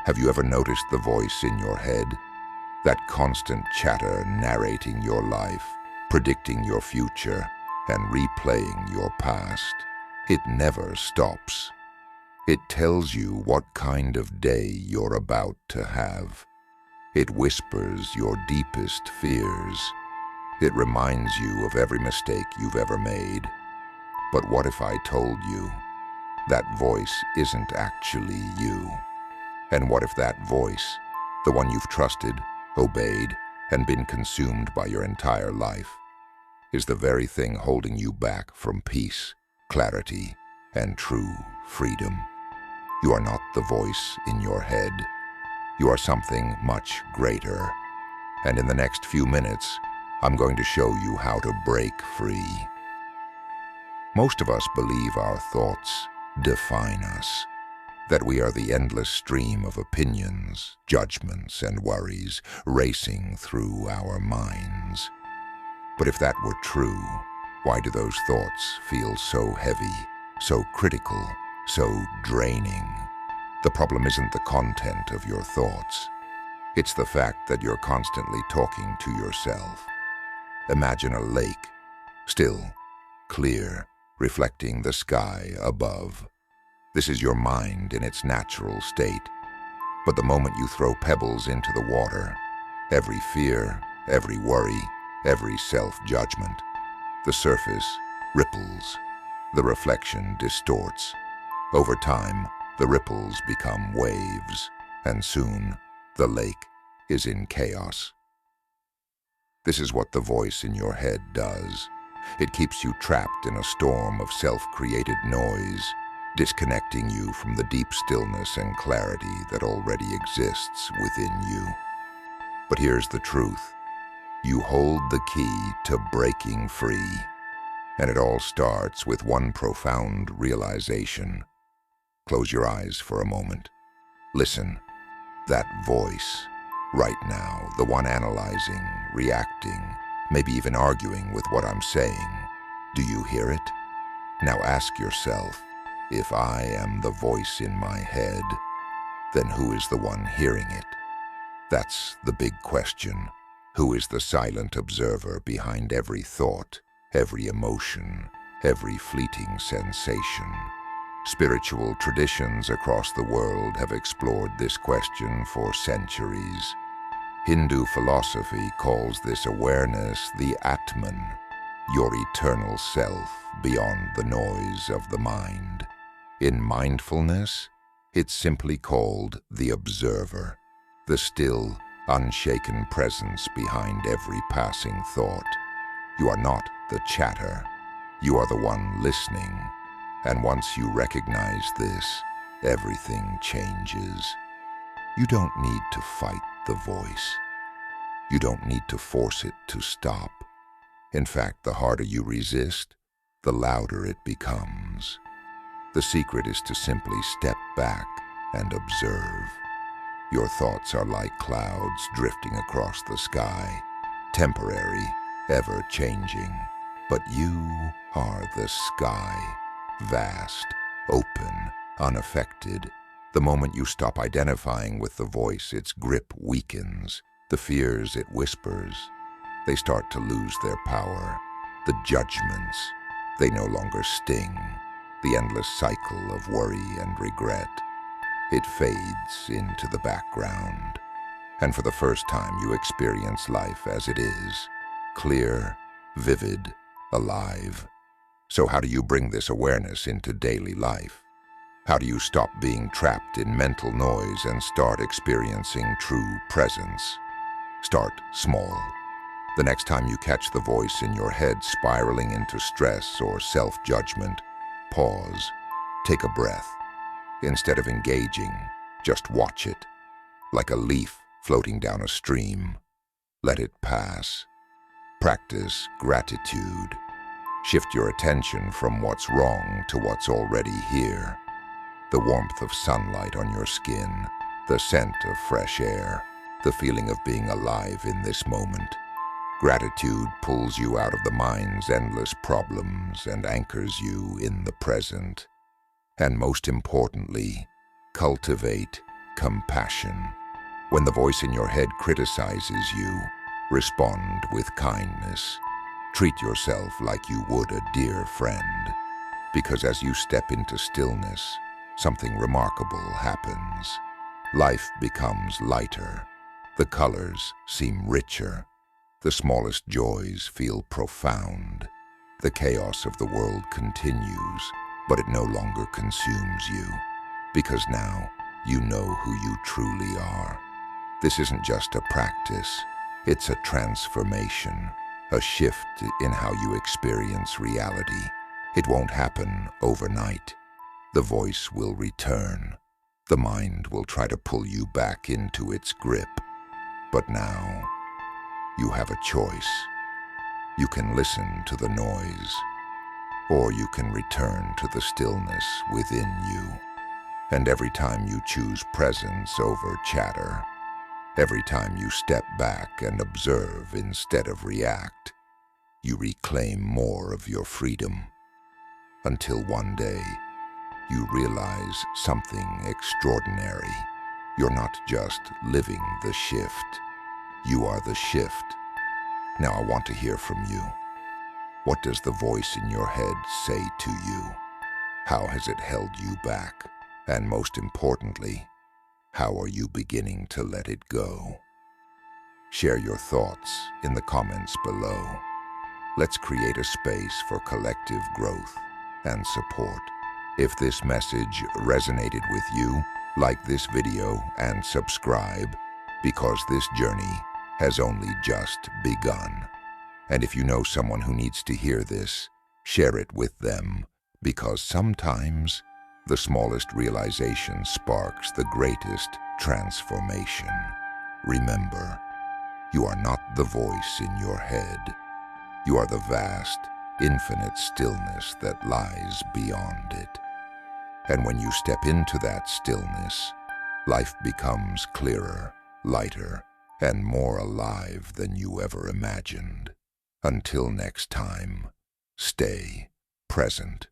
Have you ever noticed the voice in your head? That constant chatter narrating your life, predicting your future, and replaying your past. It never stops. It tells you what kind of day you're about to have. It whispers your deepest fears. It reminds you of every mistake you've ever made. But what if I told you that voice isn't actually you? And what if that voice, the one you've trusted, obeyed, and been consumed by your entire life, is the very thing holding you back from peace, clarity, and true freedom? You are not the voice in your head. You are something much greater. And in the next few minutes, I'm going to show you how to break free. Most of us believe our thoughts define us, that we are the endless stream of opinions, judgments, and worries racing through our minds. But if that were true, why do those thoughts feel so heavy, so critical, so draining? The problem isn't the content of your thoughts. It's the fact that you're constantly talking to yourself. Imagine a lake, still, clear, reflecting the sky above. This is your mind in its natural state. But the moment you throw pebbles into the water, every fear, every worry, every self-judgment, the surface ripples, the reflection distorts. Over time, the ripples become waves, and soon, the lake is in chaos. This is what the voice in your head does. It keeps you trapped in a storm of self-created noise, disconnecting you from the deep stillness and clarity that already exists within you. But here's the truth. You hold the key to breaking free, and it all starts with one profound realization. Close your eyes for a moment. Listen. That voice, right now, the one analyzing, reacting, maybe even arguing with what I'm saying. Do you hear it? Now ask yourself, if I am the voice in my head, then who is the one hearing it? That's the big question. Who is the silent observer behind every thought, every emotion, every fleeting sensation? Spiritual traditions across the world have explored this question for centuries. Hindu philosophy calls this awareness the Atman, your eternal self beyond the noise of the mind. In mindfulness, it's simply called the observer, the still, unshaken presence behind every passing thought. You are not the chatter. You are the one listening. And once you recognize this, everything changes. You don't need to fight the voice. You don't need to force it to stop. In fact, the harder you resist, the louder it becomes. The secret is to simply step back and observe. Your thoughts are like clouds drifting across the sky, temporary, ever-changing. But you are the sky, vast, open, unaffected. The moment you stop identifying with the voice, its grip weakens. The fears it whispers, they start to lose their power. The judgments, they no longer sting. The endless cycle of worry and regret, it fades into the background. And for the first time, you experience life as it is, clear, vivid, alive. So how do you bring this awareness into daily life? How do you stop being trapped in mental noise and start experiencing true presence? Start small. The next time you catch the voice in your head spiraling into stress or self-judgment, pause, take a breath. Instead of engaging, just watch it. Like a leaf floating down a stream, let it pass. Practice gratitude. Shift your attention from what's wrong to what's already here. The warmth of sunlight on your skin, the scent of fresh air, the feeling of being alive in this moment. Gratitude pulls you out of the mind's endless problems and anchors you in the present. And most importantly, cultivate compassion. When the voice in your head criticizes you, respond with kindness. Treat yourself like you would a dear friend, because as you step into stillness, something remarkable happens. Life becomes lighter. The colors seem richer. The smallest joys feel profound. The chaos of the world continues, but it no longer consumes you, because now you know who you truly are. This isn't just a practice, it's a transformation, a shift in how you experience reality. It won't happen overnight. The voice will return. The mind will try to pull you back into its grip. But now, you have a choice. You can listen to the noise, or you can return to the stillness within you. And every time you choose presence over chatter, every time you step back and observe instead of react, you reclaim more of your freedom. Until one day, you realize something extraordinary. You're not just living the shift. You are the shift. Now I want to hear from you. What does the voice in your head say to you? How has it held you back? And most importantly, how are you beginning to let it go? Share your thoughts in the comments below. Let's create a space for collective growth and support. If this message resonated with you, like this video and subscribe, because this journey has only just begun. And if you know someone who needs to hear this, share it with them, because sometimes the smallest realization sparks the greatest transformation. Remember, you are not the voice in your head. You are the vast, infinite stillness that lies beyond it. And when you step into that stillness, life becomes clearer, lighter, and more alive than you ever imagined. Until next time, stay present.